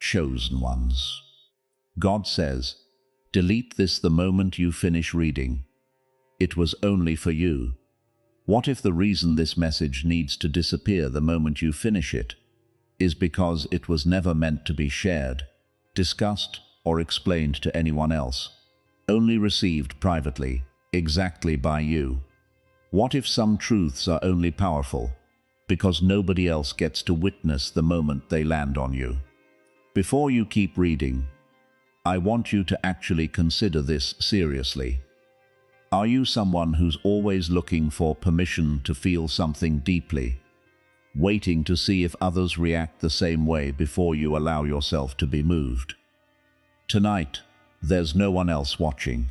chosen ones. God says, delete this the moment you finish reading. It was only for you. What if the reason this message needs to disappear the moment you finish it is because it was never meant to be shared, discussed, or explained to anyone else, only received privately, exactly by you? What if some truths are only powerful because nobody else gets to witness the moment they land on you? Before you keep reading, I want you to actually consider this seriously. Are you someone who's always looking for permission to feel something deeply, waiting to see if others react the same way before you allow yourself to be moved? Tonight, there's no one else watching.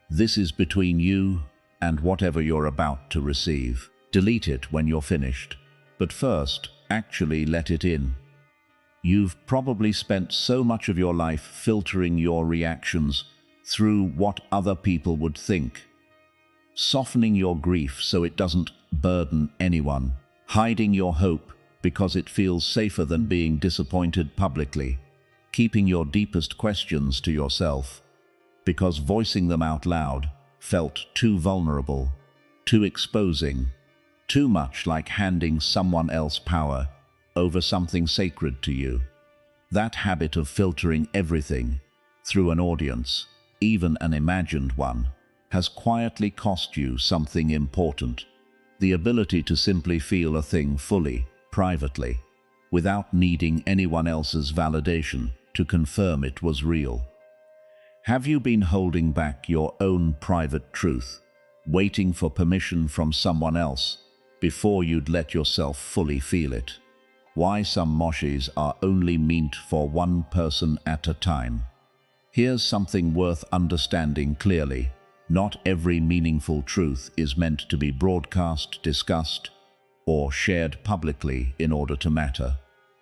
This is between you and whatever you're about to receive. Delete it when you're finished, but first, actually let it in. You've probably spent so much of your life filtering your reactions through what other people would think, softening your grief so it doesn't burden anyone, hiding your hope because it feels safer than being disappointed publicly, keeping your deepest questions to yourself because voicing them out loud felt too vulnerable, too exposing, too much like handing someone else power over something sacred to you. That habit of filtering everything through an audience, even an imagined one, has quietly cost you something important: the ability to simply feel a thing fully, privately, without needing anyone else's validation to confirm it was real. Have you been holding back your own private truth, waiting for permission from someone else before you'd let yourself fully feel it? Why some moshes are only meant for one person at a time. Here's something worth understanding clearly. Not every meaningful truth is meant to be broadcast, discussed, or shared publicly in order to matter.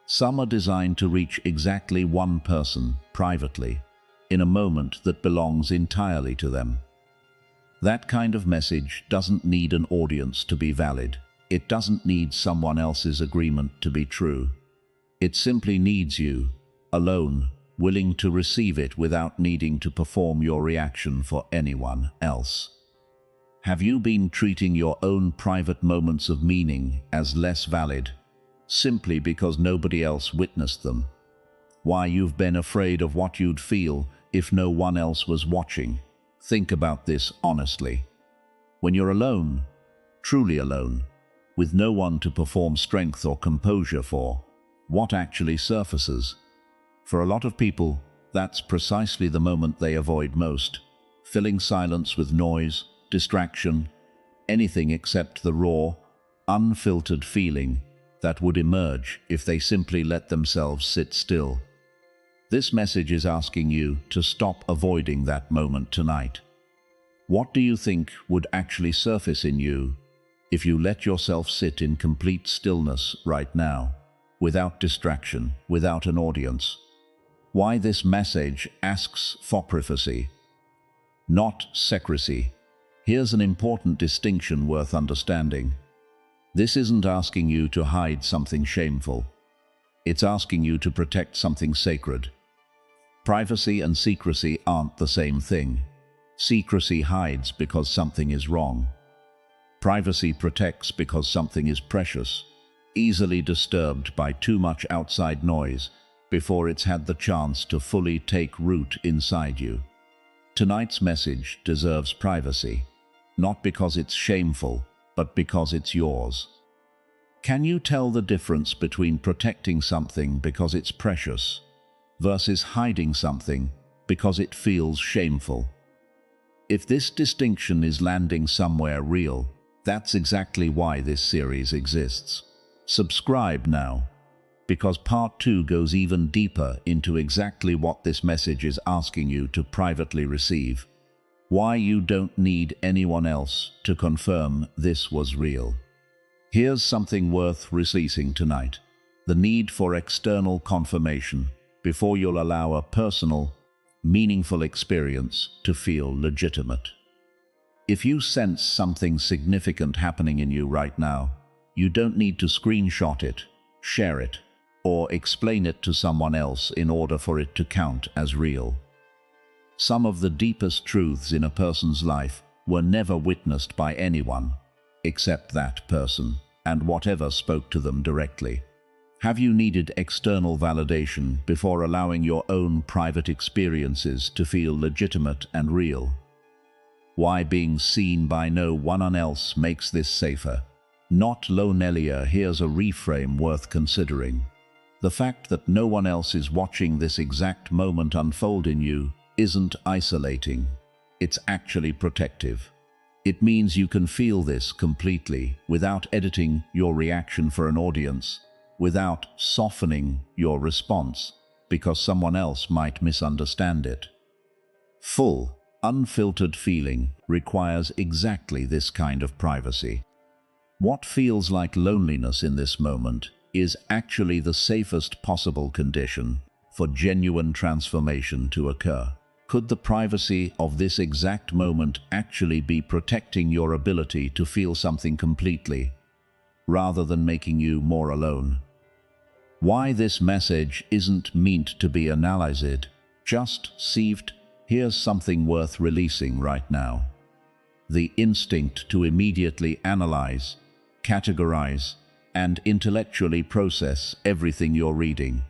Some are designed to reach exactly one person privately, in a moment that belongs entirely to them. That kind of message doesn't need an audience to be valid. It doesn't need someone else's agreement to be true. It simply needs you, alone, willing to receive it without needing to perform your reaction for anyone else. Have you been treating your own private moments of meaning as less valid, simply because nobody else witnessed them? Why you've been afraid of what you'd feel if no one else was watching? Think about this honestly. When you're alone, truly alone, with no one to perform strength or composure for, what actually surfaces? For a lot of people, that's precisely the moment they avoid most, filling silence with noise, distraction, anything except the raw, unfiltered feeling that would emerge if they simply let themselves sit still. This message is asking you to stop avoiding that moment tonight. What do you think would actually surface in you if you let yourself sit in complete stillness right now, without distraction, without an audience? Why this message asks for privacy, not secrecy. Here's an important distinction worth understanding. This isn't asking you to hide something shameful. It's asking you to protect something sacred. Privacy and secrecy aren't the same thing. Secrecy hides because something is wrong. Privacy protects because something is precious, easily disturbed by too much outside noise before it's had the chance to fully take root inside you. Tonight's message deserves privacy, not because it's shameful, but because it's yours. Can you tell the difference between protecting something because it's precious versus hiding something because it feels shameful? If this distinction is landing somewhere real, that's exactly why this series exists. Subscribe now, because part 2 goes even deeper into exactly what this message is asking you to privately receive. Why you don't need anyone else to confirm this was real. Here's something worth releasing tonight: the need for external confirmation before you'll allow a personal, meaningful experience to feel legitimate. If you sense something significant happening in you right now, you don't need to screenshot it, share it, or explain it to someone else in order for it to count as real. Some of the deepest truths in a person's life were never witnessed by anyone except that person and whatever spoke to them directly. Have you needed external validation before allowing your own private experiences to feel legitimate and real? Why being seen by no one else makes this safer? Not Lonelia. Here's a reframe worth considering. The fact that no one else is watching this exact moment unfold in you isn't isolating. It's actually protective. It means you can feel this completely without editing your reaction for an audience, without softening your response because someone else might misunderstand it. Full, unfiltered feeling requires exactly this kind of privacy. What feels like loneliness in this moment is actually the safest possible condition for genuine transformation to occur. Could the privacy of this exact moment actually be protecting your ability to feel something completely, rather than making you more alone? Why this message isn't meant to be analyzed, just sieved. Here's something worth releasing right now. The instinct to immediately analyze, categorize, and intellectually process everything you're reading,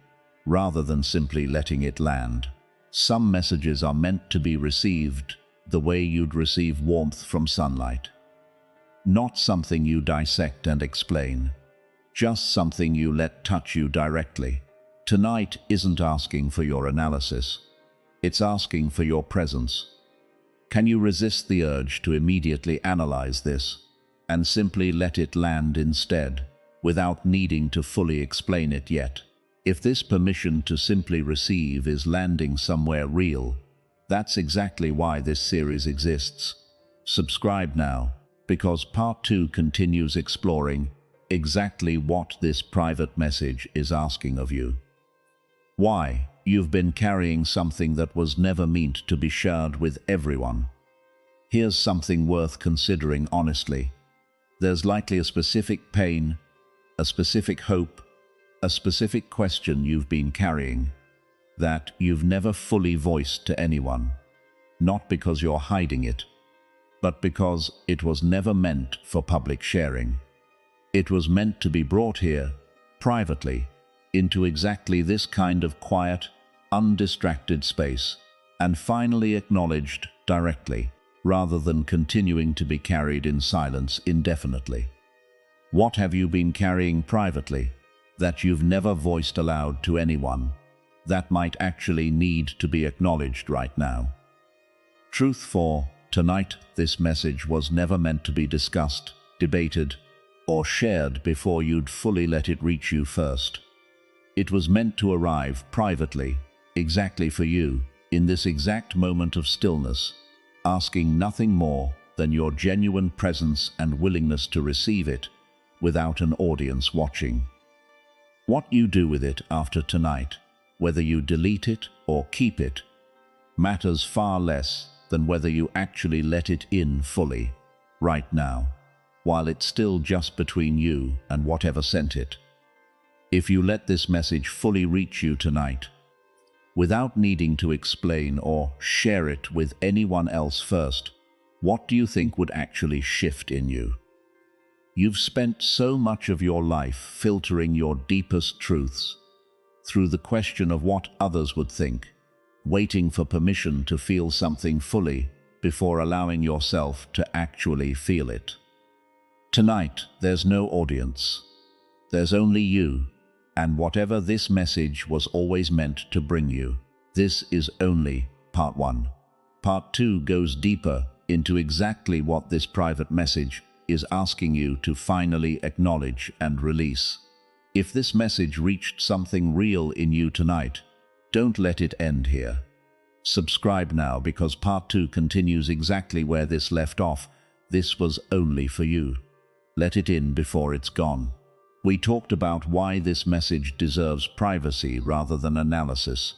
rather than simply letting it land. Some messages are meant to be received the way you'd receive warmth from sunlight. Not something you dissect and explain, just something you let touch you directly. Tonight isn't asking for your analysis, it's asking for your presence. Can you resist the urge to immediately analyze this and simply let it land instead, without needing to fully explain it yet? If this permission to simply receive is landing somewhere real, that's exactly why this series exists. Subscribe now, because part 2 continues exploring exactly what this private message is asking of you. Why you've been carrying something that was never meant to be shared with everyone. Here's something worth considering honestly. There's likely a specific pain, a specific hope, a specific question you've been carrying that you've never fully voiced to anyone, not because you're hiding it, but because it was never meant for public sharing. It was meant to be brought here, privately, into exactly this kind of quiet, undistracted space, and finally acknowledged directly, rather than continuing to be carried in silence indefinitely. What have you been carrying privately that you've never voiced aloud to anyone, that might actually need to be acknowledged right now? Truth for tonight, this message was never meant to be discussed, debated, or shared before you'd fully let it reach you first. It was meant to arrive privately, exactly for you, in this exact moment of stillness, asking nothing more than your genuine presence and willingness to receive it without an audience watching. What you do with it after tonight, whether you delete it or keep it, matters far less than whether you actually let it in fully, right now, while it's still just between you and whatever sent it. If you let this message fully reach you tonight, without needing to explain or share it with anyone else first, what do you think would actually shift in you? You've spent so much of your life filtering your deepest truths through the question of what others would think, waiting for permission to feel something fully before allowing yourself to actually feel it. Tonight, there's no audience. There's only you, and whatever this message was always meant to bring you. This is only part 1. Part 2 goes deeper into exactly what this private message is asking you to finally acknowledge and release. If this message reached something real in you tonight, don't let it end here. Subscribe now, because part 2 continues exactly where this left off. This was only for you. Let it in before it's gone. We talked about why this message deserves privacy rather than analysis,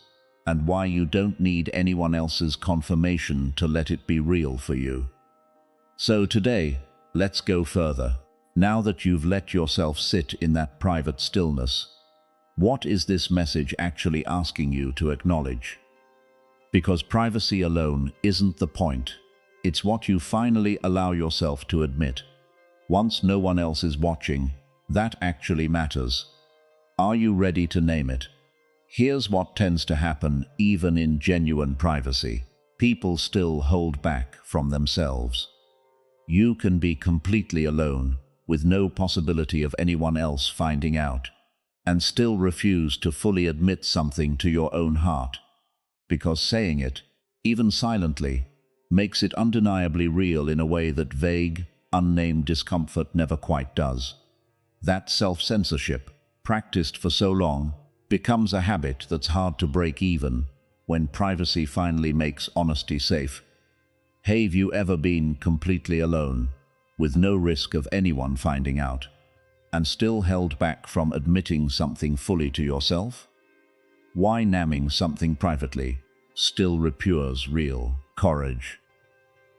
and why you don't need anyone else's confirmation to let it be real for you. So today, let's go further. Now that you've let yourself sit in that private stillness, What is this message actually asking you to acknowledge? Because privacy alone isn't the point. It's what you finally allow yourself to admit. Once no one else is watching, that actually matters. Are you ready to name it? Here's what tends to happen even in genuine privacy. People still hold back from themselves. You can be completely alone, with no possibility of anyone else finding out, and still refuse to fully admit something to your own heart. Because saying it, even silently, makes it undeniably real in a way that vague, unnamed discomfort never quite does. That self-censorship, practiced for so long, becomes a habit that's hard to break even when privacy finally makes honesty safe. Have you ever been completely alone, with no risk of anyone finding out, and still held back from admitting something fully to yourself? Why naming something privately still requires real courage?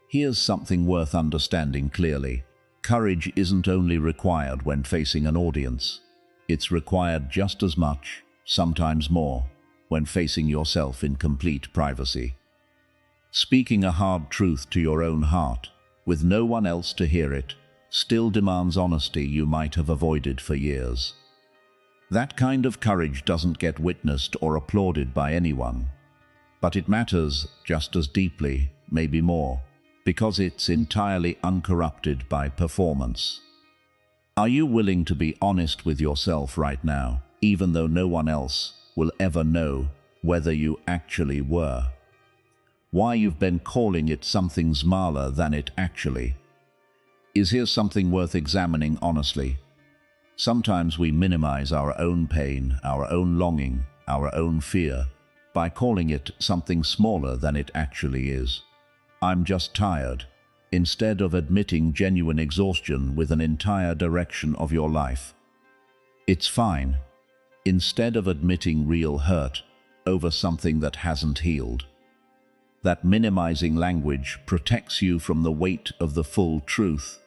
Here's something worth understanding clearly. Courage isn't only required when facing an audience. It's required just as much, sometimes more, when facing yourself in complete privacy. Speaking a hard truth to your own heart, with no one else to hear it, still demands honesty you might have avoided for years. That kind of courage doesn't get witnessed or applauded by anyone. But it matters just as deeply, maybe more, because it's entirely uncorrupted by performance. Are you willing to be honest with yourself right now, even though no one else will ever know whether you actually were? Why you've been calling it something smaller than it actually is. Here's something worth examining honestly. Sometimes we minimize our own pain, our own longing, our own fear, by calling it something smaller than it actually is. I'm just tired, instead of admitting genuine exhaustion with an entire direction of your life. It's fine, instead of admitting real hurt over something that hasn't healed. That minimizing language protects you from the weight of the full truth,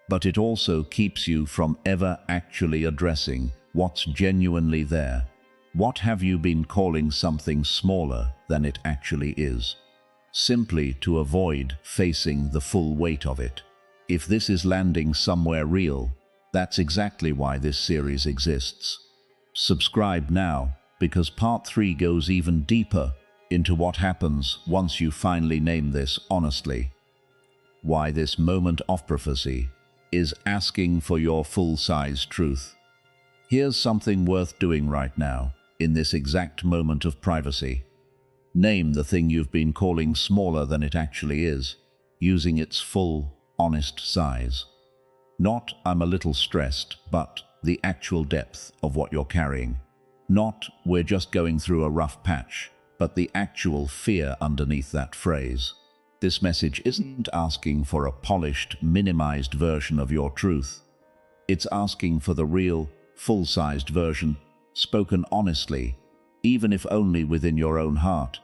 but it also keeps you from ever actually addressing what's genuinely there. What have you been calling something smaller than it actually is, simply to avoid facing the full weight of it? If this is landing somewhere real, that's exactly why this series exists. Subscribe now, because part 3 goes even deeper into what happens once you finally name this honestly. Why this moment of prophecy is asking for your full-size truth. Here's something worth doing right now, in this exact moment of privacy. Name the thing you've been calling smaller than it actually is, using its full, honest size. Not "I'm a little stressed," but the actual depth of what you're carrying. Not "we're just going through a rough patch," but the actual fear underneath that phrase. This message isn't asking for a polished, minimized version of your truth. It's asking for the real, full-sized version, spoken honestly, even if only within your own heart.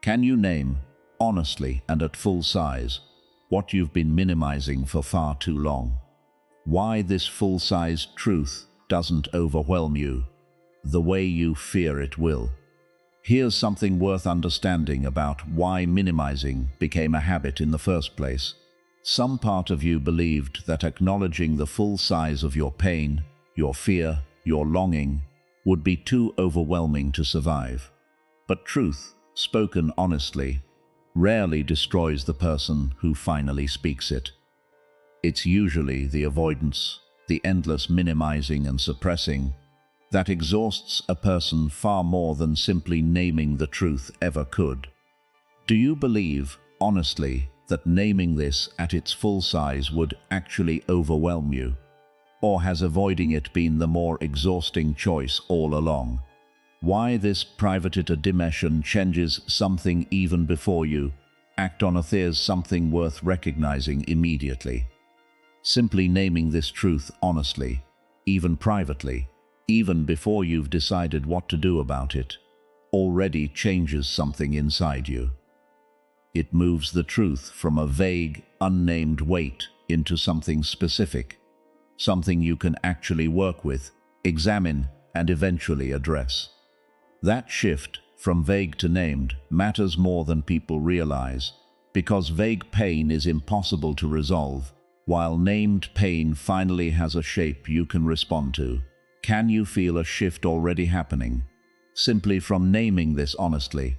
Can you name, honestly and at full size, what you've been minimizing for far too long? Why this full-sized truth doesn't overwhelm you the way you fear it will. Here's something worth understanding about why minimizing became a habit in the first place. Some part of you believed that acknowledging the full size of your pain, your fear, your longing, would be too overwhelming to survive. But truth, spoken honestly, rarely destroys the person who finally speaks it. It's usually the avoidance, the endless minimizing and suppressing, that exhausts a person far more than simply naming the truth ever could. Do you believe, honestly, that naming this at its full size would actually overwhelm you? Or has avoiding it been the more exhausting choice all along? Why this private admission changes something even before you act on it is something worth recognizing immediately. Simply naming this truth honestly, even privately, even before you've decided what to do about it, already changes something inside you. It moves the truth from a vague, unnamed weight into something specific, something you can actually work with, examine, and eventually address. That shift from vague to named matters more than people realize, because vague pain is impossible to resolve, while named pain finally has a shape you can respond to. Can you feel a shift already happening, simply from naming this honestly,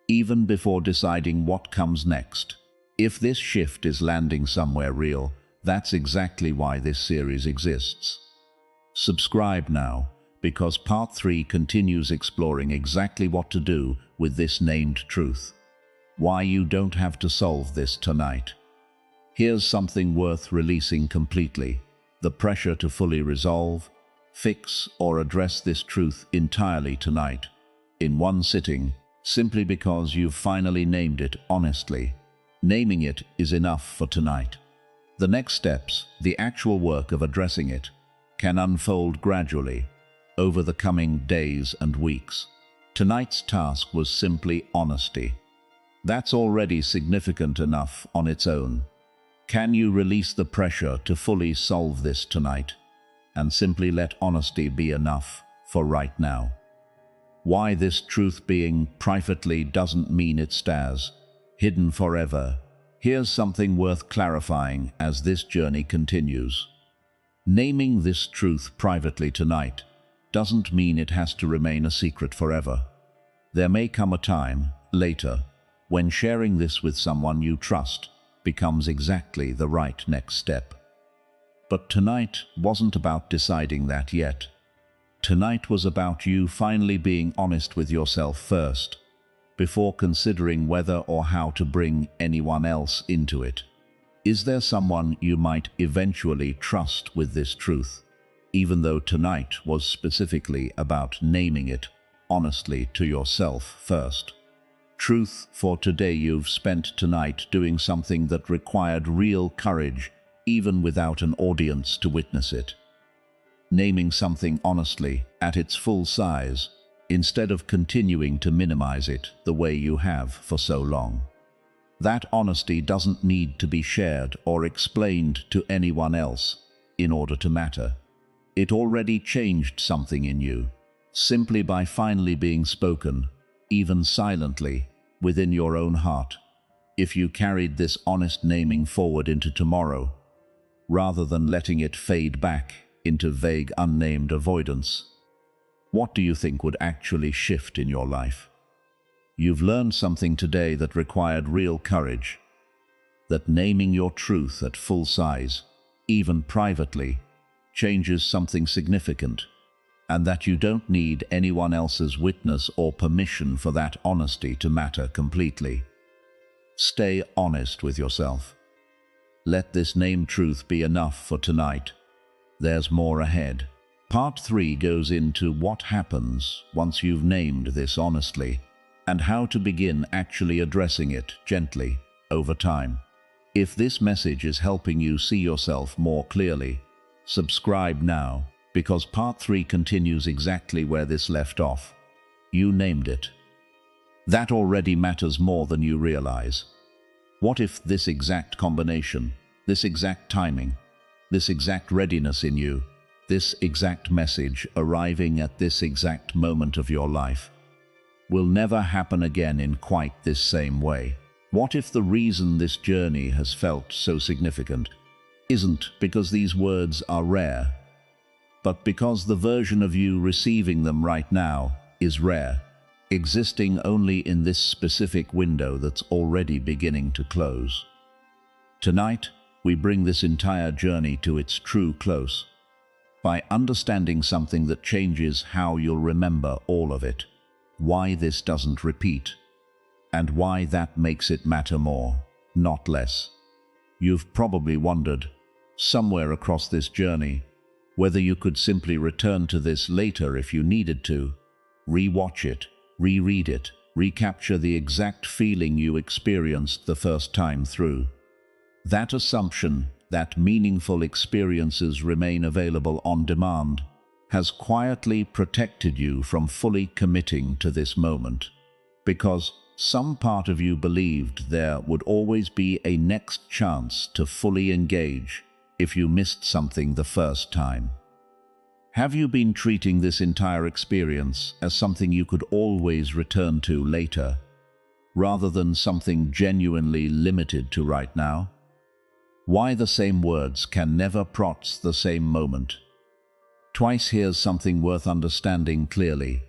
even before deciding what comes next? If this shift is landing somewhere real, that's exactly why this series exists. Subscribe now, because part 3 continues exploring exactly what to do with this named truth. Why you don't have to solve this tonight. Here's something worth releasing completely: the pressure to fully resolve, fix, or address this truth entirely tonight, in one sitting, simply because you've finally named it honestly. Naming it is enough for tonight. The next steps, the actual work of addressing it, can unfold gradually over the coming days and weeks. Tonight's task was simply honesty. That's already significant enough on its own. Can you release the pressure to fully solve this tonight, and simply let honesty be enough for right now? Why this truth being privately doesn't mean it stays hidden forever. Here's something worth clarifying as this journey continues. Naming this truth privately tonight doesn't mean it has to remain a secret forever. There may come a time, later, when sharing this with someone you trust becomes exactly the right next step. But tonight wasn't about deciding that yet. Tonight was about you finally being honest with yourself first, before considering whether or how to bring anyone else into it. Is there someone you might eventually trust with this truth, even though tonight was specifically about naming it honestly to yourself first? Truth for today: you've spent tonight doing something that required real courage, even without an audience to witness it. Naming something honestly, at its full size, instead of continuing to minimize it the way you have for so long. That honesty doesn't need to be shared or explained to anyone else in order to matter. It already changed something in you, simply by finally being spoken, even silently, within your own heart. If you carried this honest naming forward into tomorrow, rather than letting it fade back into vague, unnamed avoidance, what do you think would actually shift in your life? You've learned something today that required real courage, that naming your truth at full size, even privately, changes something significant, and that you don't need anyone else's witness or permission for that honesty to matter completely. Stay honest with yourself. Let this named truth be enough for tonight. There's more ahead. Part 3 goes into what happens once you've named this honestly, and how to begin actually addressing it gently over time. If this message is helping you see yourself more clearly, subscribe now, because Part 3 continues exactly where this left off. You named it. That already matters more than you realize. What if this exact combination, this exact timing, this exact readiness in you, this exact message arriving at this exact moment of your life, will never happen again in quite this same way? What if the reason this journey has felt so significant isn't because these words are rare, but because the version of you receiving them right now is rare, existing only in this specific window that's already beginning to close? Tonight, we bring this entire journey to its true close, by understanding something that changes how you'll remember all of it, why this doesn't repeat, and why that makes it matter more, not less. You've probably wondered, somewhere across this journey, whether you could simply return to this later if you needed to, re-watch it, reread it, recapture the exact feeling you experienced the first time through. That assumption that meaningful experiences remain available on demand has quietly protected you from fully committing to this moment, because some part of you believed there would always be a next chance to fully engage if you missed something the first time. Have you been treating this entire experience as something you could always return to later, rather than something genuinely limited to right now? Why the same words can never prots the same moment. Twice here's something worth understanding clearly.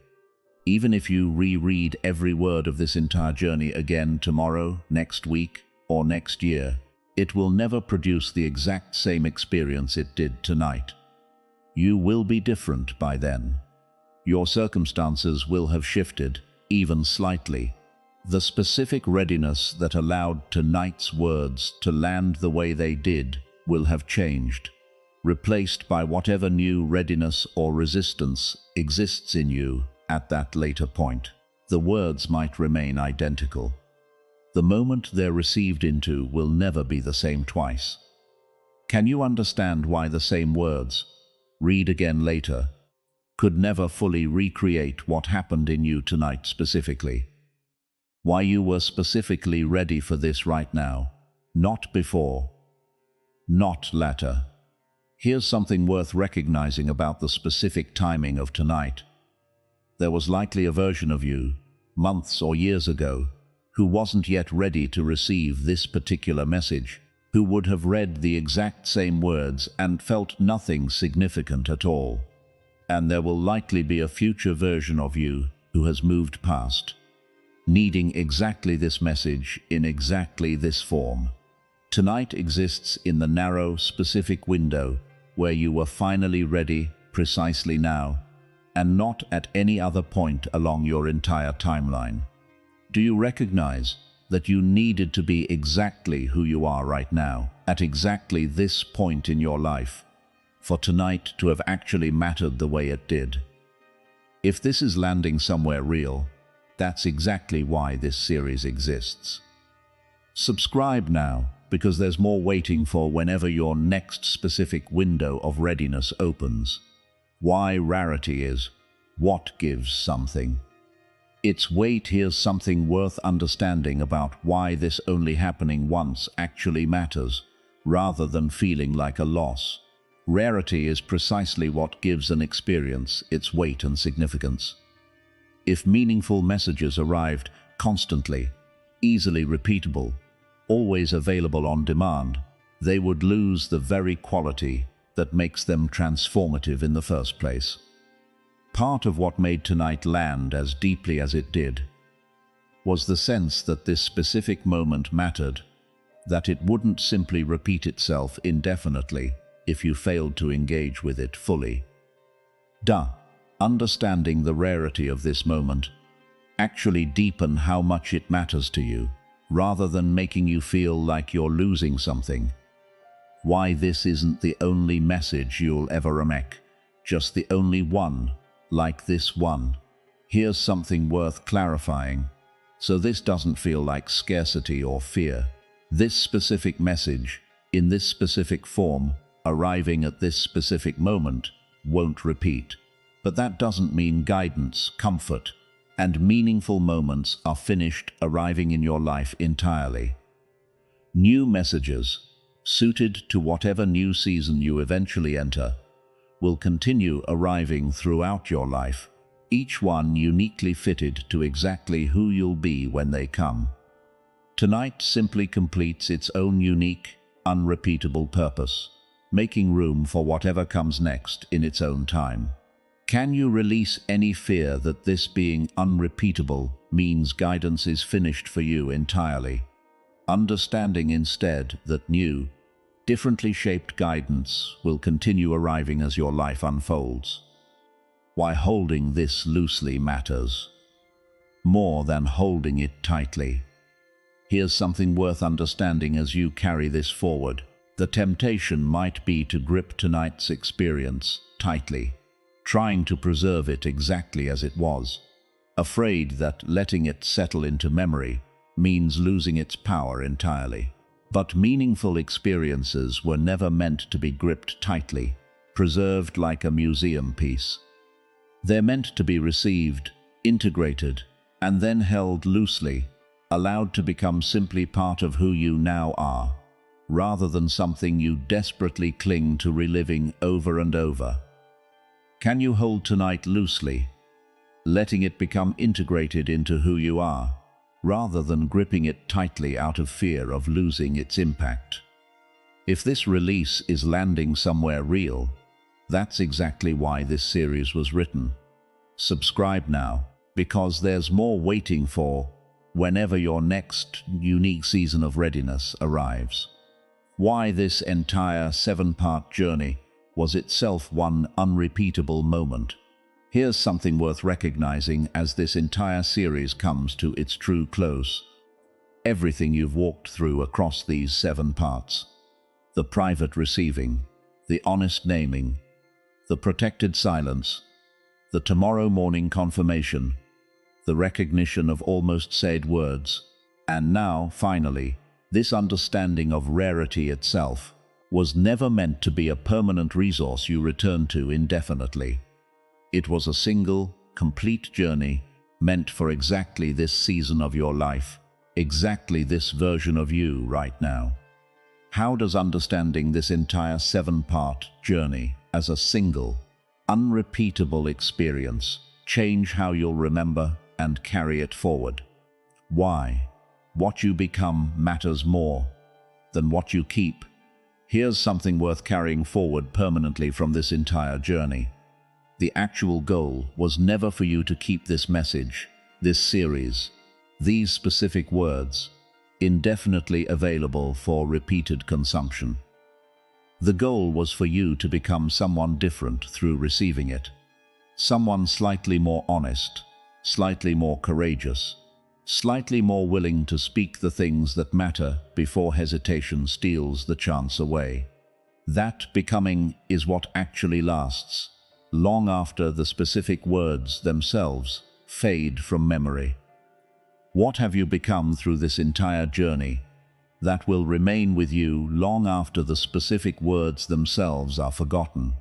Even if you reread every word of this entire journey again tomorrow, next week, or next year, it will never produce the exact same experience it did tonight. You will be different by then. Your circumstances will have shifted, even slightly. The specific readiness that allowed tonight's words to land the way they did will have changed, replaced by whatever new readiness or resistance exists in you at that later point. The words might remain identical. The moment they're received into will never be the same twice. Can you understand why the same words, read again later, could never fully recreate what happened in you tonight specifically? Why you were specifically ready for this right now, not before, not later. Here's something worth recognizing about the specific timing of tonight. There was likely a version of you, months or years ago, who wasn't yet ready to receive this particular message, who would have read the exact same words and felt nothing significant at all. And there will likely be a future version of you who has moved past, needing exactly this message in exactly this form. Tonight exists in the narrow, specific window where you were finally ready precisely now, and not at any other point along your entire timeline. Do you recognize that you needed to be exactly who you are right now, at exactly this point in your life, for tonight to have actually mattered the way it did? If this is landing somewhere real, that's exactly why this series exists. Subscribe now, because there's more waiting for whenever your next specific window of readiness opens. Why rarity is what gives something. Its weight. Here's something worth understanding about why this only happening once actually matters, rather than feeling like a loss. Rarity is precisely what gives an experience its weight and significance. If meaningful messages arrived constantly, easily repeatable, always available on demand, they would lose the very quality that makes them transformative in the first place. Part of what made tonight land as deeply as it did was the sense that this specific moment mattered, that it wouldn't simply repeat itself indefinitely if you failed to engage with it fully. Understanding the rarity of this moment actually deepen how much it matters to you, rather than making you feel like you're losing something. Why this isn't the only message you'll ever make, just the only one like this one. Here's something worth clarifying, so this doesn't feel like scarcity or fear. This specific message, in this specific form, arriving at this specific moment, won't repeat. But that doesn't mean guidance, comfort, and meaningful moments are finished arriving in your life entirely. New messages, suited to whatever new season you eventually enter, will continue arriving throughout your life, each one uniquely fitted to exactly who you'll be when they come. Tonight simply completes its own unique, unrepeatable purpose, making room for whatever comes next in its own time. Can you release any fear that this being unrepeatable means guidance is finished for you entirely, understanding instead that new, differently shaped guidance will continue arriving as your life unfolds? Why holding this loosely matters, more than holding it tightly. Here's something worth understanding as you carry this forward. The temptation might be to grip tonight's experience tightly, trying to preserve it exactly as it was, afraid that letting it settle into memory means losing its power entirely. But meaningful experiences were never meant to be gripped tightly, preserved like a museum piece. They're meant to be received, integrated, and then held loosely, allowed to become simply part of who you now are, rather than something you desperately cling to reliving over and over. Can you hold tonight loosely, letting it become integrated into who you are, rather than gripping it tightly out of fear of losing its impact? If this release is landing somewhere real, that's exactly why this series was written. Subscribe now, because there's more waiting for whenever your next unique season of readiness arrives. Why this entire 7-part journey was itself one unrepeatable moment. Here's something worth recognizing as this entire series comes to its true close. Everything you've walked through across these 7 parts, the private receiving, the honest naming, the protected silence, the tomorrow morning confirmation, the recognition of almost said words, and now, finally, this understanding of rarity itself, was never meant to be a permanent resource you return to indefinitely. It was a single, complete journey meant for exactly this season of your life, exactly this version of you right now. How does understanding this entire 7-part journey as a single, unrepeatable experience change how you'll remember and carry it forward? Why? What you become matters more than what you keep. Here's something worth carrying forward permanently from this entire journey. The actual goal was never for you to keep this message, this series, these specific words, indefinitely available for repeated consumption. The goal was for you to become someone different through receiving it. Someone slightly more honest, slightly more courageous, slightly more willing to speak the things that matter before hesitation steals the chance away. That becoming is what actually lasts, long after the specific words themselves fade from memory. What have you become through this entire journey that will remain with you long after the specific words themselves are forgotten?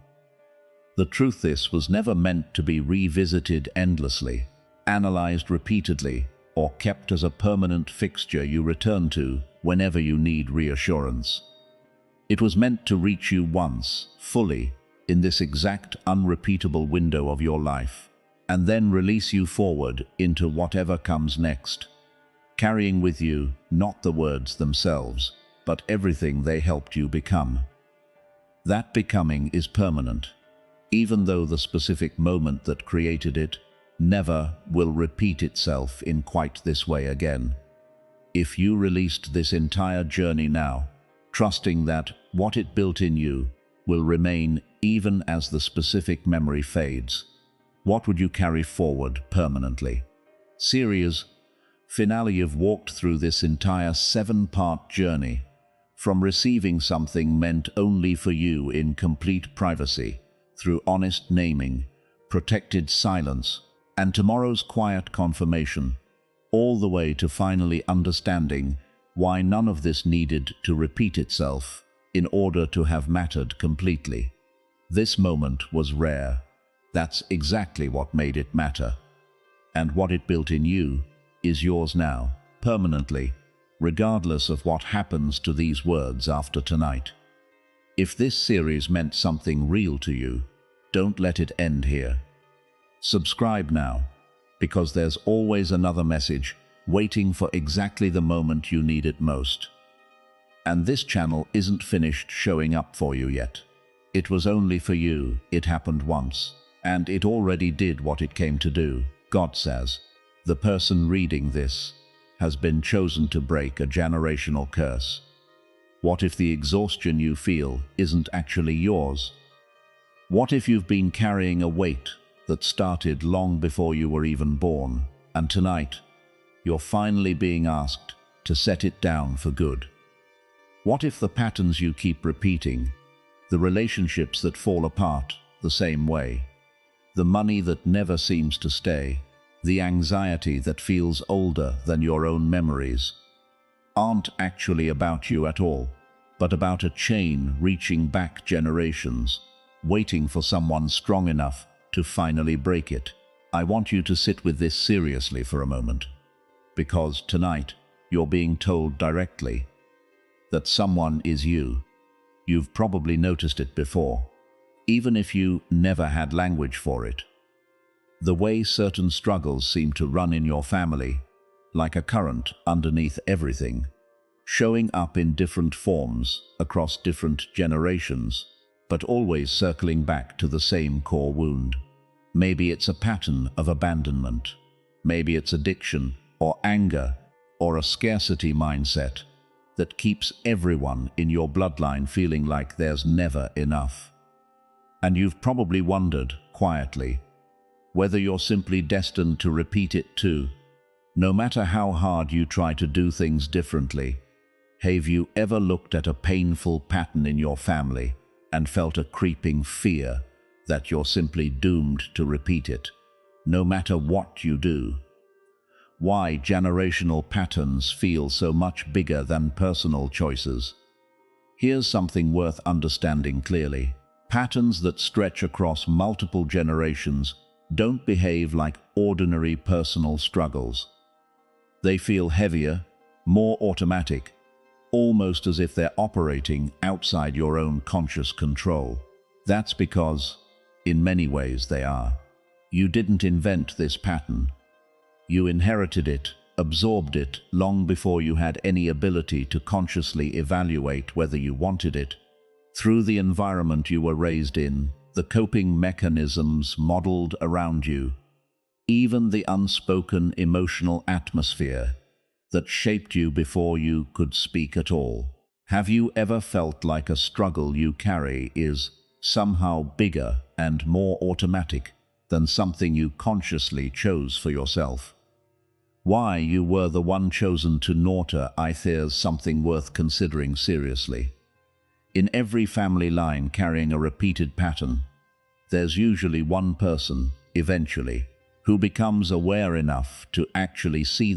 The truth is, was never meant to be revisited endlessly, analyzed repeatedly, or kept as a permanent fixture you return to whenever you need reassurance. It was meant to reach you once, fully, in this exact unrepeatable window of your life, and then release you forward into whatever comes next, carrying with you not the words themselves, but everything they helped you become. That becoming is permanent, even though the specific moment that created it never will repeat itself in quite this way again. If you released this entire journey now, trusting that what it built in you will remain even as the specific memory fades, what would you carry forward permanently? Series finale. You've walked through this entire 7-part journey, from receiving something meant only for you in complete privacy, through honest naming, protected silence, and tomorrow's quiet confirmation, all the way to finally understanding why none of this needed to repeat itself in order to have mattered completely. This moment was rare. That's exactly what made it matter. And what it built in you is yours now, permanently, regardless of what happens to these words after tonight. If this series meant something real to you, don't let it end here. Subscribe now, because there's always another message waiting for exactly the moment you need it most. And this channel isn't finished showing up for you yet. It was only for you. It happened once, and it already did what it came to do. God says, the person reading this has been chosen to break a generational curse. What if the exhaustion you feel isn't actually yours? What if you've been carrying a weight that started long before you were even born, and tonight you're finally being asked to set it down for good? What if the patterns you keep repeating, the relationships that fall apart the same way, the money that never seems to stay, the anxiety that feels older than your own memories, aren't actually about you at all, but about a chain reaching back generations, waiting for someone strong enough to finally break it? I want you to sit with this seriously for a moment, because tonight you're being told directly that someone is you. You've probably noticed it before. even if you never had language for it. The way certain struggles seem to run in your family, like a current underneath everything, showing up in different forms across different generations, but always circling back to the same core wound. Maybe it's a pattern of abandonment. Maybe it's addiction or anger or a scarcity mindset that keeps everyone in your bloodline feeling like there's never enough. And you've probably wondered, quietly, whether you're simply destined to repeat it too. No matter how hard you try to do things differently, have you ever looked at a painful pattern in your family and felt a creeping fear that you're simply doomed to repeat it, no matter what you do? Why generational patterns feel so much bigger than personal choices? Here's something worth understanding clearly. Patterns that stretch across multiple generations don't behave like ordinary personal struggles. They feel heavier, more automatic, almost as if they're operating outside your own conscious control. That's because, in many ways, they are. You didn't invent this pattern. You inherited it, absorbed it, long before you had any ability to consciously evaluate whether you wanted it. Through the environment you were raised in, the coping mechanisms modeled around you, even the unspoken emotional atmosphere that shaped you before you could speak at all. Have you ever felt like a struggle you carry is somehow bigger and more automatic than something you consciously chose for yourself? Why you were the one chosen to nurture is something worth considering seriously. In every family line carrying a repeated pattern, there's usually one person, eventually, who becomes aware enough to actually see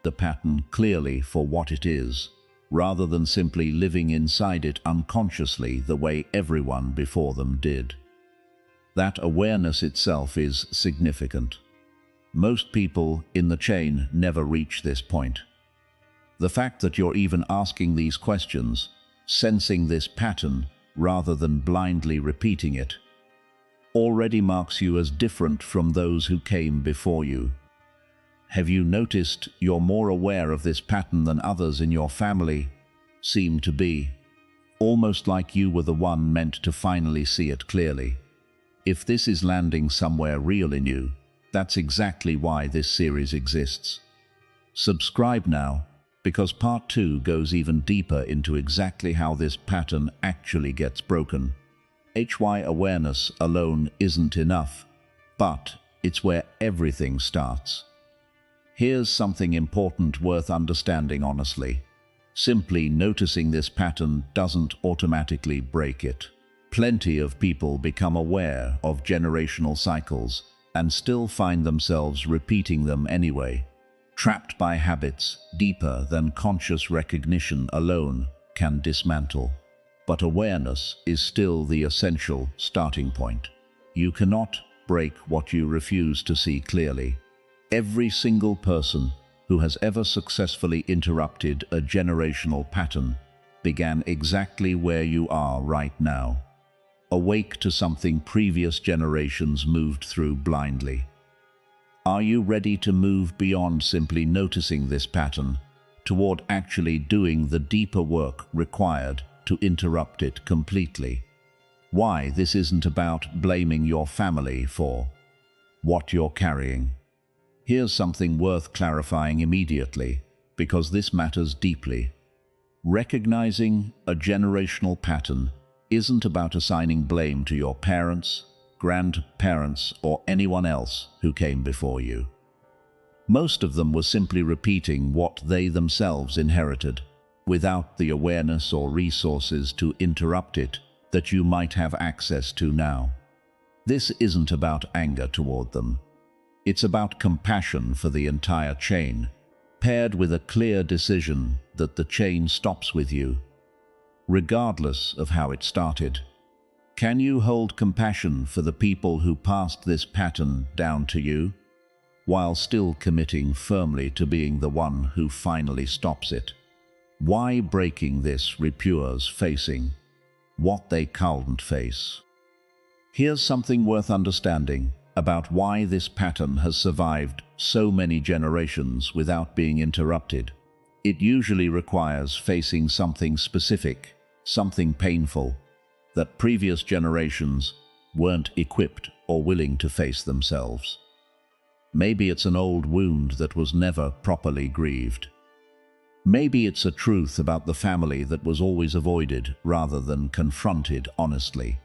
the pattern clearly for what it is, rather than simply living inside it unconsciously the way everyone before them did. That awareness itself is significant. Most people in the chain never reach this point. The fact that you're even asking these questions, sensing this pattern rather than blindly repeating it, already marks you as different from those who came before you. Have you noticed you're more aware of this pattern than others in your family seem to be? Almost like you were the one meant to finally see it clearly. If this is landing somewhere real in you, that's exactly why this series exists. Subscribe now, because part 2 goes even deeper into exactly how this pattern actually gets broken. Awareness alone isn't enough, but it's where everything starts. Here's something important worth understanding honestly. Simply noticing this pattern doesn't automatically break it. Plenty of people become aware of generational cycles and still find themselves repeating them anyway, trapped by habits deeper than conscious recognition alone can dismantle. But awareness is still the essential starting point. You cannot break what you refuse to see clearly. Every single person who has ever successfully interrupted a generational pattern began exactly where you are right now, awake to something previous generations moved through blindly. Are you ready to move beyond simply noticing this pattern toward actually doing the deeper work required to interrupt it completely? Why this isn't about blaming your family for what you're carrying. Here's something worth clarifying immediately, because this matters deeply. Recognizing a generational pattern isn't about assigning blame to your parents, grandparents, or anyone else who came before you. Most of them were simply repeating what they themselves inherited, without the awareness or resources to interrupt it that you might have access to now. This isn't about anger toward them. It's about compassion for the entire chain, paired with a clear decision that the chain stops with you, regardless of how it started. Can you hold compassion for the people who passed this pattern down to you, while still committing firmly to being the one who finally stops it? Why breaking this repures facing what they can't face. Here's something worth understanding about why this pattern has survived so many generations without being interrupted. It usually requires facing something specific, something painful, that previous generations weren't equipped or willing to face themselves. Maybe it's an old wound that was never properly grieved. Maybe it's a truth about the family that was always avoided rather than confronted honestly.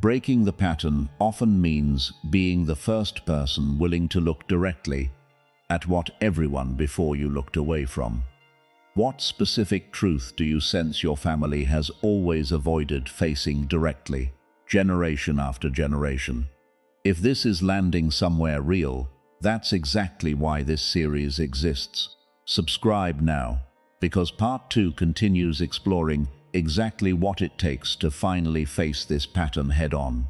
Breaking the pattern often means being the first person willing to look directly at what everyone before you looked away from. What specific truth do you sense your family has always avoided facing directly, generation after generation? If this is landing somewhere real, that's exactly why this series exists. Subscribe now, because part 2 continues exploring exactly what it takes to finally face this pattern head-on.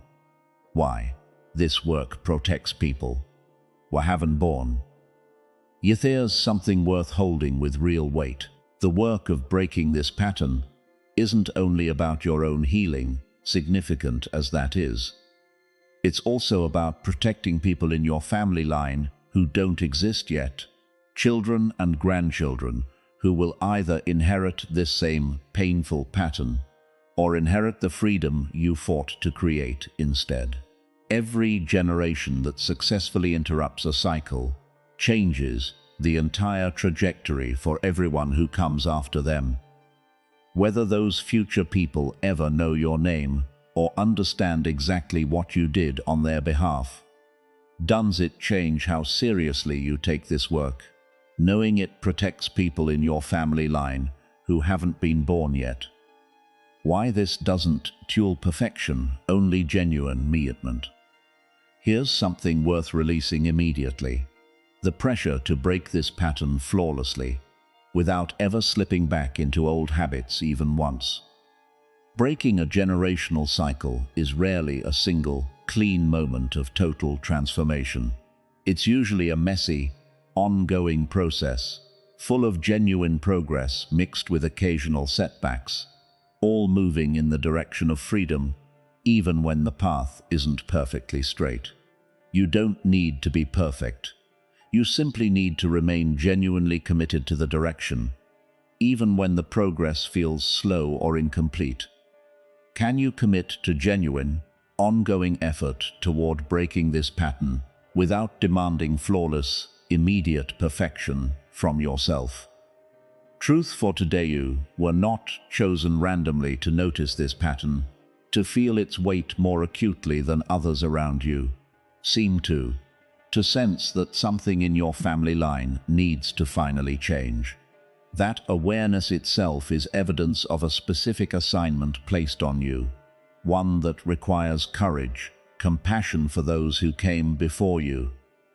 Why this work protects people who haven't born. Here's something worth holding with real weight. The work of breaking this pattern isn't only about your own healing, significant as that is. It's also about protecting people in your family line who don't exist yet, children and grandchildren who will either inherit this same painful pattern or inherit the freedom you fought to create instead. Every generation that successfully interrupts a cycle changes the entire trajectory for everyone who comes after them. Whether those future people ever know your name or understand exactly what you did on their behalf, does it change how seriously you take this work? Knowing it protects people in your family line who haven't been born yet. Why this doesn't fuel perfection, only genuine commitment. Here's something worth releasing immediately. The pressure to break this pattern flawlessly, without ever slipping back into old habits even once. Breaking a generational cycle is rarely a single, clean moment of total transformation. It's usually a messy, ongoing process, full of genuine progress mixed with occasional setbacks, all moving in the direction of freedom, even when the path isn't perfectly straight. You don't need to be perfect. You simply need to remain genuinely committed to the direction, even when the progress feels slow or incomplete. Can you commit to genuine, ongoing effort toward breaking this pattern without demanding flawless, immediate perfection from yourself? Truth for today: you were not chosen randomly to notice this pattern, to feel its weight more acutely than others around you seem to sense that something in your family line needs to finally change. That awareness itself is evidence of a specific assignment placed on you, one that requires courage, compassion for those who came before you,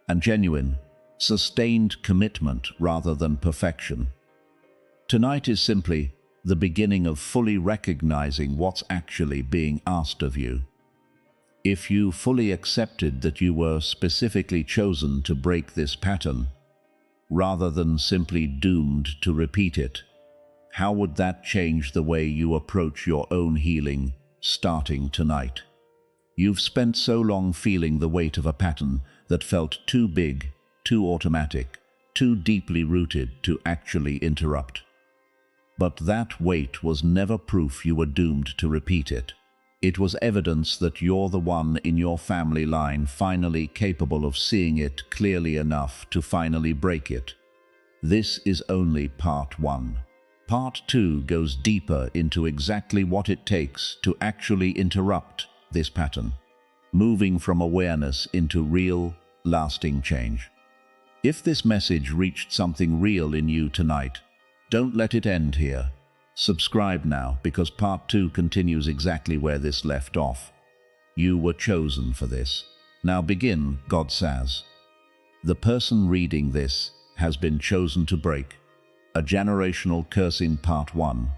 and genuine, sustained commitment rather than perfection. Tonight is simply the beginning of fully recognizing what's actually being asked of you. If you fully accepted that you were specifically chosen to break this pattern, rather than simply doomed to repeat it, how would that change the way you approach your own healing starting tonight? You've spent so long feeling the weight of a pattern that felt too big, too automatic, too deeply rooted to actually interrupt. But that weight was never proof you were doomed to repeat it. It was evidence that you're the one in your family line finally capable of seeing it clearly enough to finally break it. This is only part 1. Part 2 goes deeper into exactly what it takes to actually interrupt this pattern, moving from awareness into real, lasting change. If this message reached something real in you tonight, don't let it end here. Subscribe now, because part 2 continues exactly where this left off. You were chosen for this. Now begin, God says. The person reading this has been chosen to break a generational curse in part 1.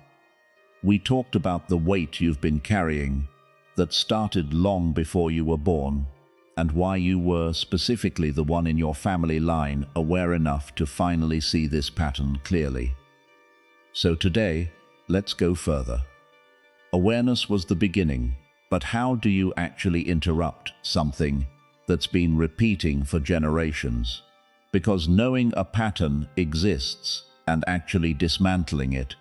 We talked about the weight you've been carrying that started long before you were born, and why you were specifically the one in your family line aware enough to finally see this pattern clearly. So today, let's go further. Awareness was the beginning, but how do you actually interrupt something that's been repeating for generations? Because knowing a pattern exists and actually dismantling it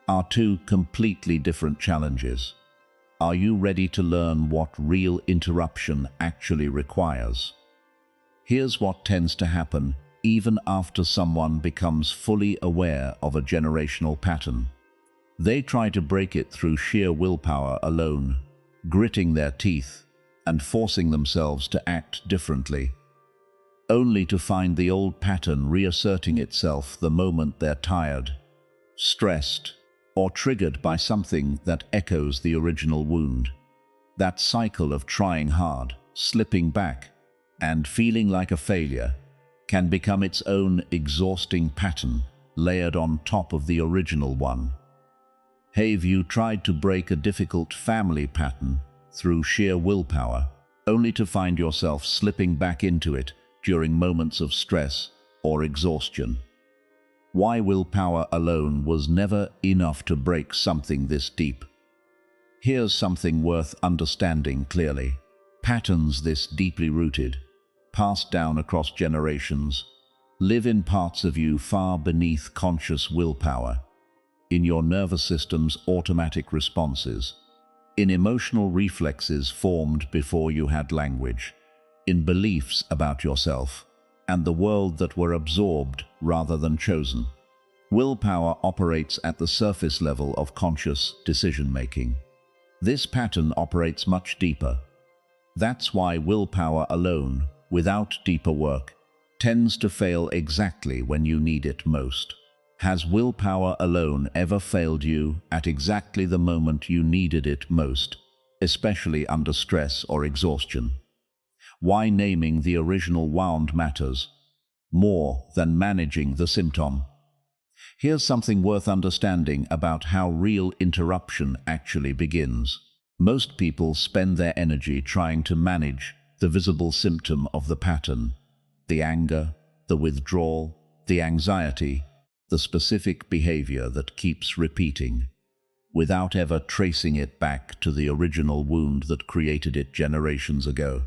are two completely different challenges. Are you ready to learn what real interruption actually requires? Here's what tends to happen even after someone becomes fully aware of a generational pattern. They try to break it through sheer willpower alone, gritting their teeth and forcing themselves to act differently, only to find the old pattern reasserting itself the moment they're tired, stressed, or triggered by something that echoes the original wound. That cycle of trying hard, slipping back, and feeling like a failure can become its own exhausting pattern layered on top of the original one. Have you tried to break a difficult family pattern through sheer willpower, only to find yourself slipping back into it during moments of stress or exhaustion? Why willpower alone was never enough to break something this deep. Here's something worth understanding clearly. Patterns this deeply rooted, passed down across generations, live in parts of you far beneath conscious willpower, in your nervous system's automatic responses, in emotional reflexes formed before you had language, in beliefs about yourself and the world that were absorbed rather than chosen. Willpower operates at the surface level of conscious decision-making. This pattern operates much deeper. That's why willpower alone, without deeper work, tends to fail exactly when you need it most. Has willpower alone ever failed you at exactly the moment you needed it most, especially under stress or exhaustion? Why naming the original wound matters more than managing the symptom. Here's something worth understanding about how real interruption actually begins. Most people spend their energy trying to manage the visible symptom of the pattern, the anger, the withdrawal, the anxiety, the specific behavior that keeps repeating, without ever tracing it back to the original wound that created it generations ago.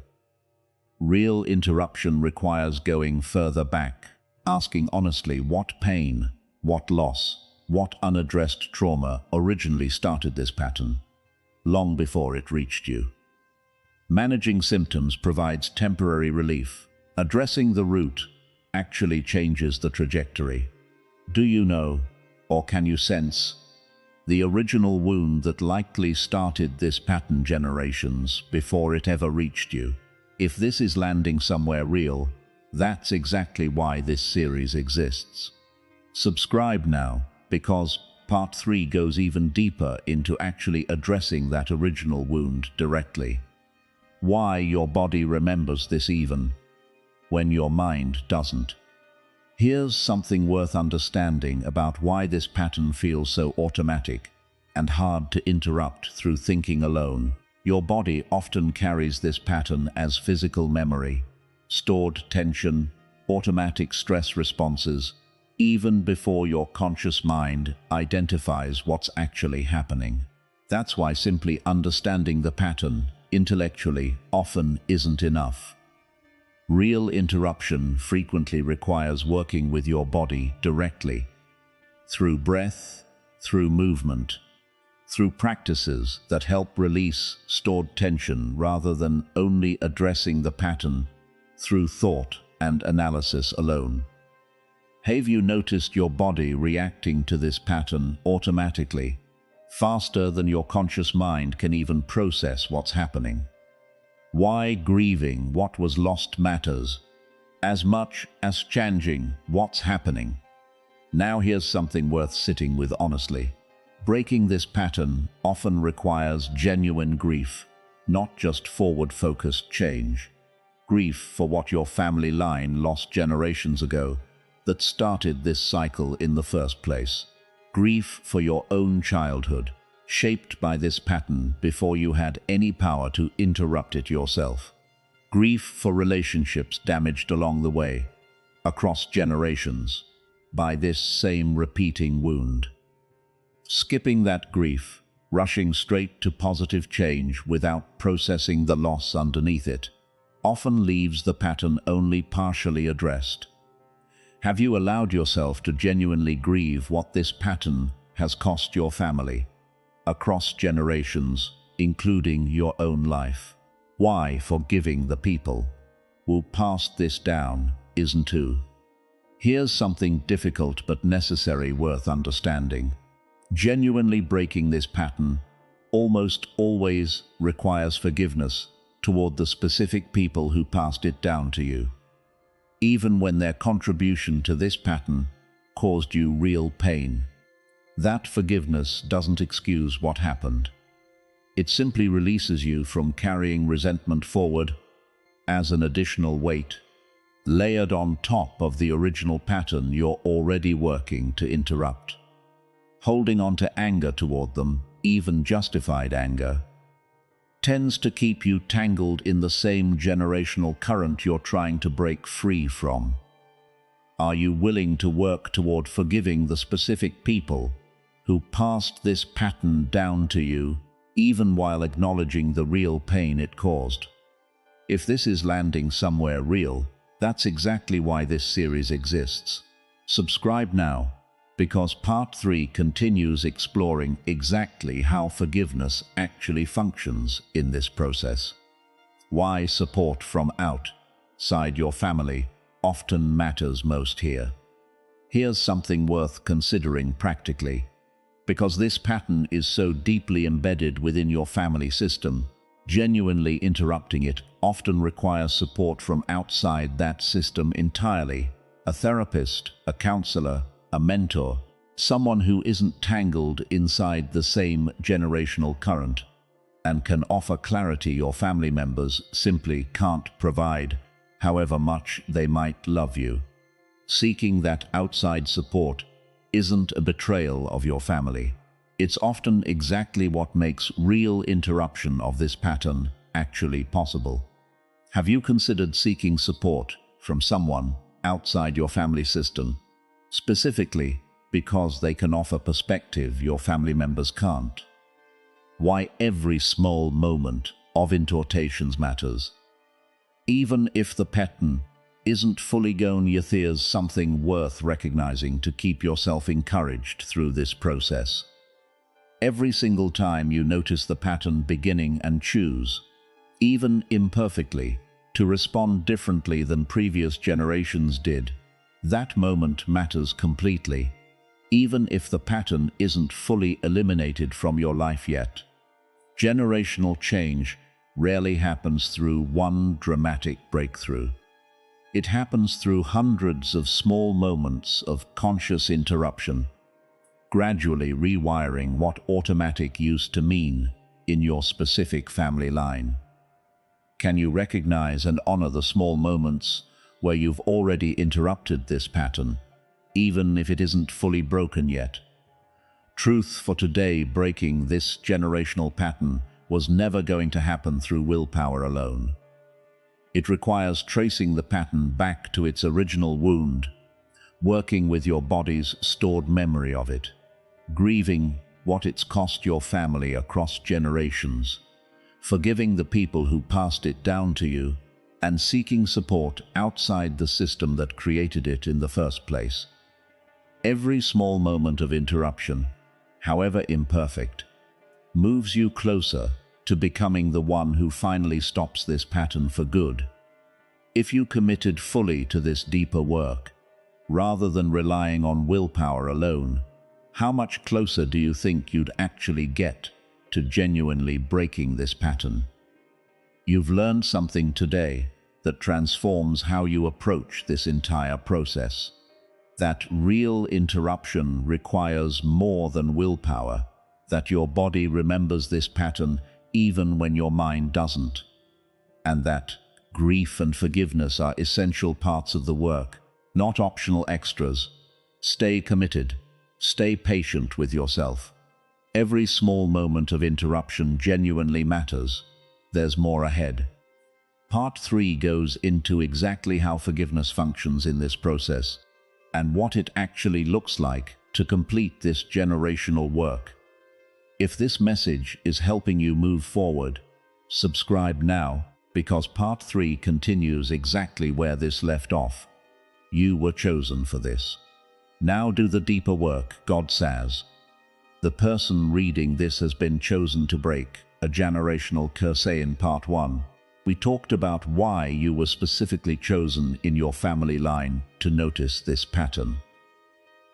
Real interruption requires going further back, asking honestly what pain, what loss, what unaddressed trauma originally started this pattern, long before it reached you. Managing symptoms provides temporary relief. Addressing the root actually changes the trajectory. Do you know, or can you sense, the original wound that likely started this pattern generations before it ever reached you? If this is landing somewhere real, that's exactly why this series exists. Subscribe now, because Part 3 goes even deeper into actually addressing that original wound directly. Why your body remembers this even when your mind doesn't. Here's something worth understanding about why this pattern feels so automatic and hard to interrupt through thinking alone. Your body often carries this pattern as physical memory, stored tension, automatic stress responses, even before your conscious mind identifies what's actually happening. That's why simply understanding the pattern intellectually often isn't enough. Real interruption frequently requires working with your body directly, through breath, through movement, through practices that help release stored tension rather than only addressing the pattern through thought and analysis alone. Have you noticed your body reacting to this pattern automatically, faster than your conscious mind can even process what's happening? Why grieving what was lost matters as much as changing what's happening? Now here's something worth sitting with honestly. Breaking this pattern often requires genuine grief, not just forward-focused change. Grief for what your family line lost generations ago that started this cycle in the first place. Grief for your own childhood, shaped by this pattern before you had any power to interrupt it yourself. Grief for relationships damaged along the way, across generations, by this same repeating wound. Skipping that grief, rushing straight to positive change without processing the loss underneath it, often leaves the pattern only partially addressed. Have you allowed yourself to genuinely grieve what this pattern has cost your family, across generations, including your own life? Why forgiving the people who passed this down isn't who? Here's something difficult but necessary worth understanding. Genuinely breaking this pattern almost always requires forgiveness toward the specific people who passed it down to you, even when their contribution to this pattern caused you real pain. That forgiveness doesn't excuse what happened. It simply releases you from carrying resentment forward as an additional weight, layered on top of the original pattern you're already working to interrupt. Holding on to anger toward them, even justified anger, tends to keep you tangled in the same generational current you're trying to break free from. Are you willing to work toward forgiving the specific people who passed this pattern down to you, even while acknowledging the real pain it caused? If this is landing somewhere real, that's exactly why this series exists. Subscribe now, because Part 3 continues exploring exactly how forgiveness actually functions in this process. Why support from outside your family often matters most here. Here's something worth considering practically. Because this pattern is so deeply embedded within your family system, genuinely interrupting it often requires support from outside that system entirely. A therapist, a counselor, a mentor, someone who isn't tangled inside the same generational current and can offer clarity your family members simply can't provide, however much they might love you. Seeking that outside support isn't a betrayal of your family. It's often exactly what makes real interruption of this pattern actually possible. Have you considered seeking support from someone outside your family system, specifically because they can offer perspective your family members can't? Why every small moment of interruptions matters. Even if the pattern isn't fully gone, there's something worth recognizing to keep yourself encouraged through this process. Every single time you notice the pattern beginning and choose, even imperfectly, to respond differently than previous generations did, that moment matters completely, even if the pattern isn't fully eliminated from your life yet. Generational change rarely happens through one dramatic breakthrough. It happens through hundreds of small moments of conscious interruption, gradually rewiring what automatic used to mean in your specific family line. Can you recognize and honor the small moments where you've already interrupted this pattern, even if it isn't fully broken yet? Truth for today: breaking this generational pattern was never going to happen through willpower alone. It requires tracing the pattern back to its original wound, working with your body's stored memory of it, grieving what it's cost your family across generations, forgiving the people who passed it down to you, and seeking support outside the system that created it in the first place. Every small moment of interruption, however imperfect, moves you closer to becoming the one who finally stops this pattern for good. If you committed fully to this deeper work, rather than relying on willpower alone, how much closer do you think you'd actually get to genuinely breaking this pattern? You've learned something today that transforms how you approach this entire process. That real interruption requires more than willpower, that your body remembers this pattern even when your mind doesn't, and that grief and forgiveness are essential parts of the work, not optional extras. Stay committed. Stay patient with yourself. Every small moment of interruption genuinely matters. There's more ahead. Part 3 goes into exactly how forgiveness functions in this process, and what it actually looks like to complete this generational work. If this message is helping you move forward, subscribe now, because part 3 continues exactly where this left off. You were chosen for this. Now do the deeper work, God says. The person reading this has been chosen to break a generational curse. In part 1, we talked about why you were specifically chosen in your family line to notice this pattern.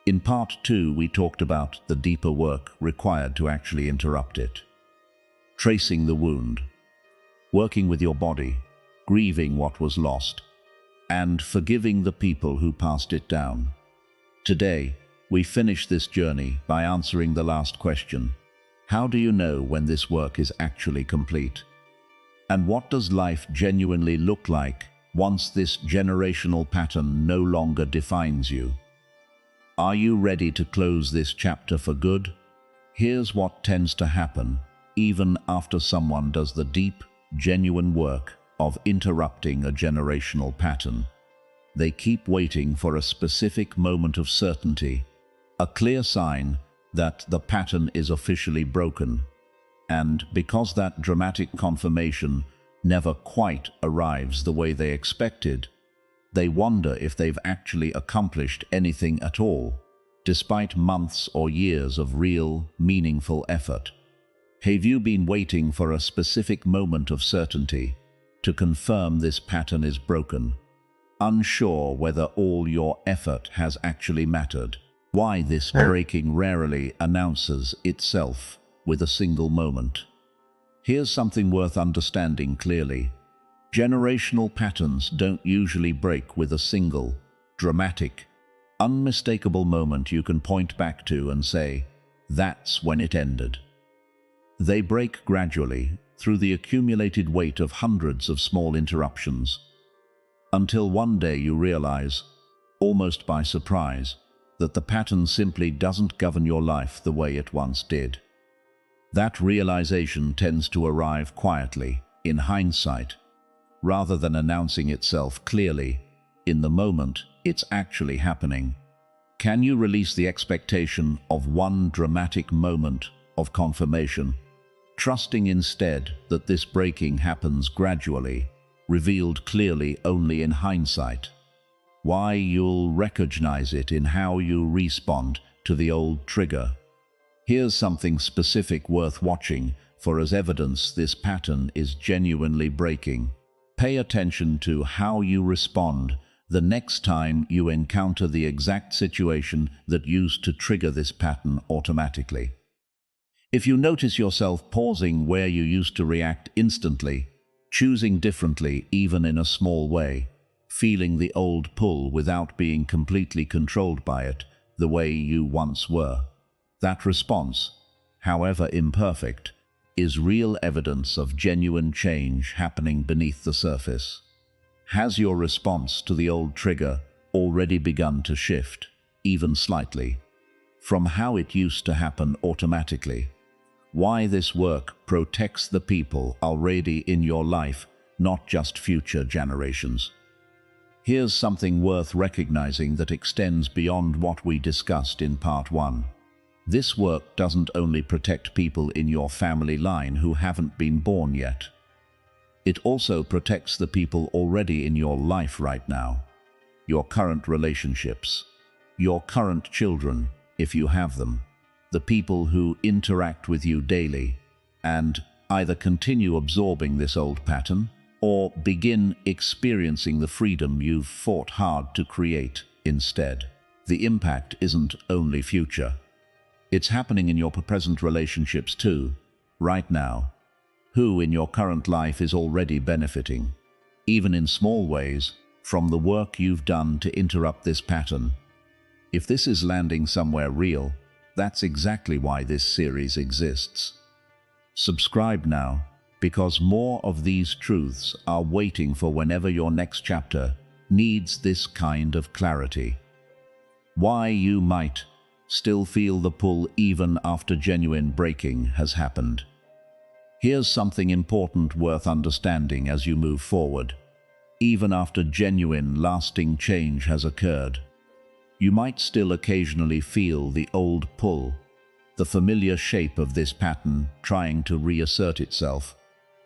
In part 2, we talked about the deeper work required to actually interrupt it. Tracing the wound, working with your body, grieving what was lost, and forgiving the people who passed it down. Today, we finish this journey by answering the last question. How do you know when this work is actually complete? And what does life genuinely look like once this generational pattern no longer defines you? Are you ready to close this chapter for good? Here's what tends to happen even after someone does the deep, genuine work of interrupting a generational pattern. They keep waiting for a specific moment of certainty, a clear sign that the pattern is officially broken. And because that dramatic confirmation never quite arrives the way they expected, they wonder if they've actually accomplished anything at all, despite months or years of real, meaningful effort. Have you been waiting for a specific moment of certainty to confirm this pattern is broken, unsure whether all your effort has actually mattered? Why this breaking rarely announces itself with a single moment? Here's something worth understanding clearly. Generational patterns don't usually break with a single, dramatic, unmistakable moment you can point back to and say, "That's when it ended." They break gradually through the accumulated weight of hundreds of small interruptions, until one day you realize, almost by surprise, that the pattern simply doesn't govern your life the way it once did. That realization tends to arrive quietly, in hindsight, rather than announcing itself clearly in the moment it's actually happening. Can you release the expectation of one dramatic moment of confirmation, trusting instead that this breaking happens gradually, revealed clearly only in hindsight? Why you'll recognize it in how you respond to the old trigger. Here's something specific worth watching for as evidence this pattern is genuinely breaking. Pay attention to how you respond the next time you encounter the exact situation that used to trigger this pattern automatically. If you notice yourself pausing where you used to react instantly, choosing differently even in a small way, feeling the old pull without being completely controlled by it the way you once were, that response, however imperfect, is real evidence of genuine change happening beneath the surface. Has your response to the old trigger already begun to shift, even slightly, from how it used to happen automatically? Why this work protects the people already in your life, not just future generations. Here's something worth recognizing that extends beyond what we discussed in part 1. This work doesn't only protect people in your family line who haven't been born yet. It also protects the people already in your life right now. Your current relationships, your current children, if you have them, the people who interact with you daily, and either continue absorbing this old pattern or begin experiencing the freedom you've fought hard to create instead. The impact isn't only future. It's happening in your present relationships too, right now. Who in your current life is already benefiting, even in small ways, from the work you've done to interrupt this pattern? If this is landing somewhere real, that's exactly why this series exists. Subscribe now, because more of these truths are waiting for whenever your next chapter needs this kind of clarity. Why you might still feel the pull even after genuine breaking has happened. Here's something important worth understanding as you move forward. Even after genuine, lasting change has occurred, you might still occasionally feel the old pull, the familiar shape of this pattern trying to reassert itself,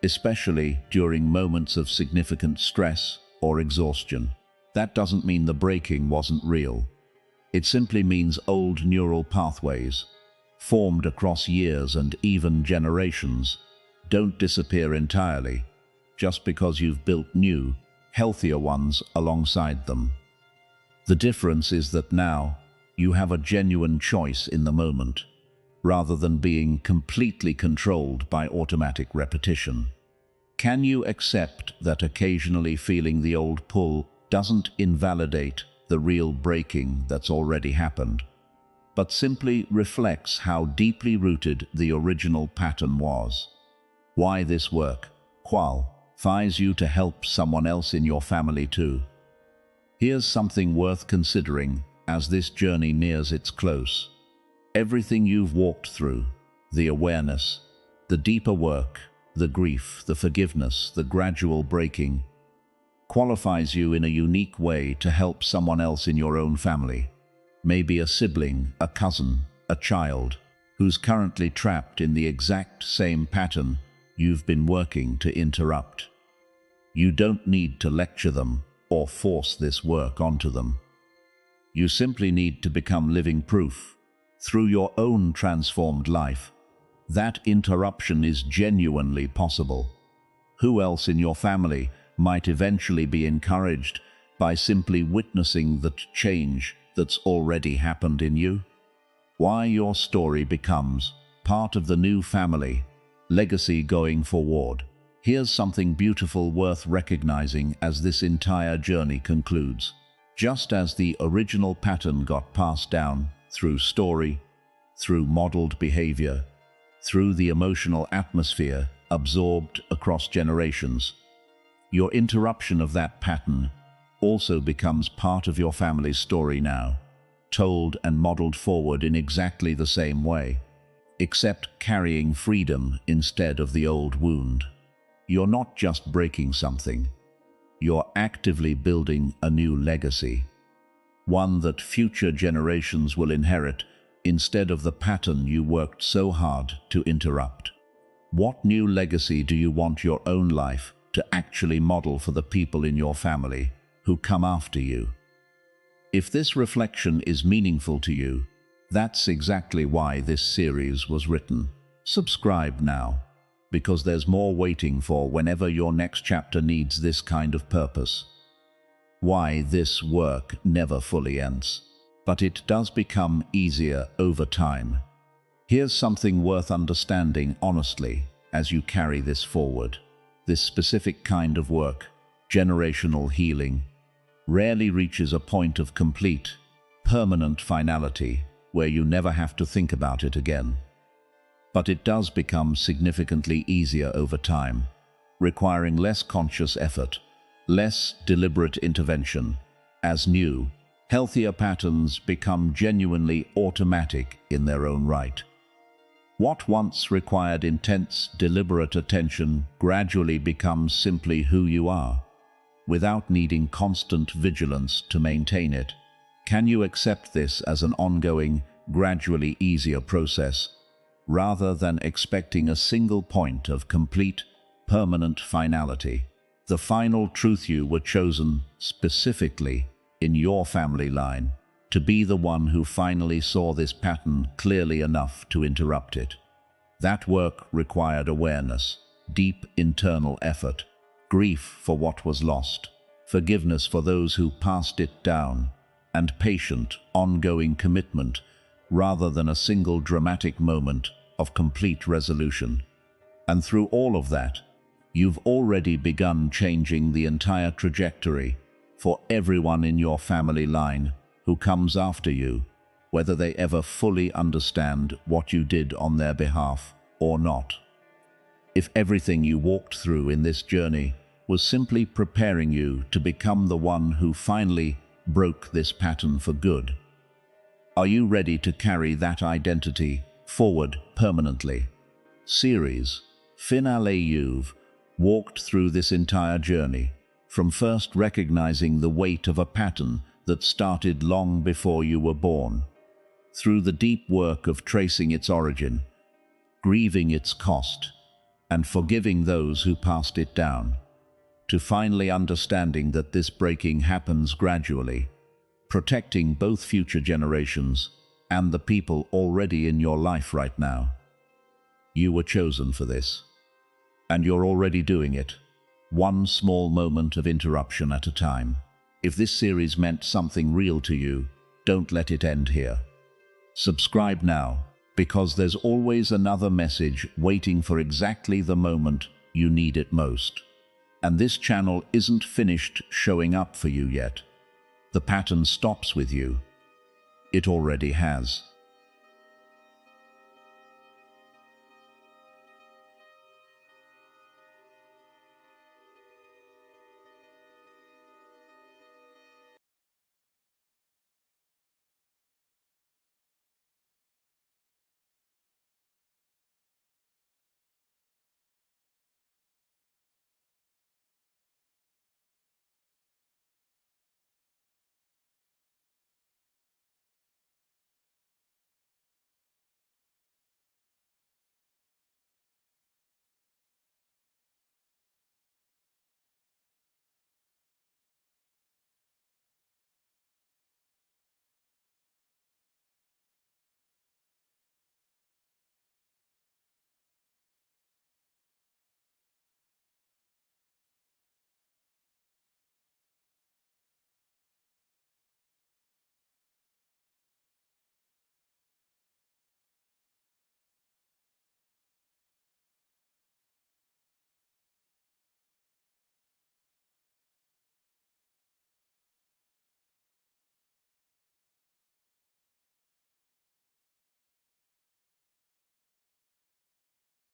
especially during moments of significant stress or exhaustion. That doesn't mean the breaking wasn't real. It simply means old neural pathways, formed across years and even generations, don't disappear entirely just because you've built new, healthier ones alongside them. The difference is that now you have a genuine choice in the moment, rather than being completely controlled by automatic repetition. Can you accept that occasionally feeling the old pull doesn't invalidate the real breaking that's already happened, but simply reflects how deeply rooted the original pattern was? Why this work qualifies you to help someone else in your family too. Here's something worth considering as this journey nears its close. Everything you've walked through, the awareness, the deeper work, the grief, the forgiveness, the gradual breaking, qualifies you in a unique way to help someone else in your own family. Maybe a sibling, a cousin, a child, who's currently trapped in the exact same pattern you've been working to interrupt. You don't need to lecture them or force this work onto them. You simply need to become living proof, through your own transformed life, that interruption is genuinely possible. Who else in your family might eventually be encouraged by simply witnessing the change that's already happened in you? Why your story becomes part of the new family legacy going forward. Here's something beautiful worth recognizing as this entire journey concludes. Just as the original pattern got passed down through story, through modeled behavior, through the emotional atmosphere absorbed across generations, your interruption of that pattern also becomes part of your family's story now, told and modeled forward in exactly the same way, except carrying freedom instead of the old wound. You're not just breaking something, you're actively building a new legacy, one that future generations will inherit instead of the pattern you worked so hard to interrupt. What new legacy do you want your own life to actually model for the people in your family who come after you? If this reflection is meaningful to you, that's exactly why this series was written. Subscribe now, because there's more waiting for whenever your next chapter needs this kind of purpose. Why this work never fully ends, but it does become easier over time. Here's something worth understanding honestly as you carry this forward. This specific kind of work, generational healing, rarely reaches a point of complete, permanent finality where you never have to think about it again. But it does become significantly easier over time, requiring less conscious effort, less deliberate intervention, as new, healthier patterns become genuinely automatic in their own right. What once required intense, deliberate attention gradually becomes simply who you are, without needing constant vigilance to maintain it. Can you accept this as an ongoing, gradually easier process, rather than expecting a single point of complete, permanent finality? The final truth: you were chosen specifically in your family line to be the one who finally saw this pattern clearly enough to interrupt it. That work required awareness, deep internal effort, grief for what was lost, forgiveness for those who passed it down, and patient, ongoing commitment, rather than a single dramatic moment of complete resolution. And through all of that, you've already begun changing the entire trajectory for everyone in your family line who comes after you, whether they ever fully understand what you did on their behalf or not. If everything you walked through in this journey was simply preparing you to become the one who finally broke this pattern for good, are you ready to carry that identity forward permanently? Series finale. You've walked through this entire journey, from first recognizing the weight of a pattern that started long before you were born. Through the deep work of tracing its origin, grieving its cost, and forgiving those who passed it down, to finally understanding that this breaking happens gradually, protecting both future generations and the people already in your life right now. You were chosen for this, and you're already doing it, one small moment of interruption at a time. If this series meant something real to you, don't let it end here. Subscribe now, because there's always another message waiting for exactly the moment you need it most. And this channel isn't finished showing up for you yet. The pattern stops with you. It already has.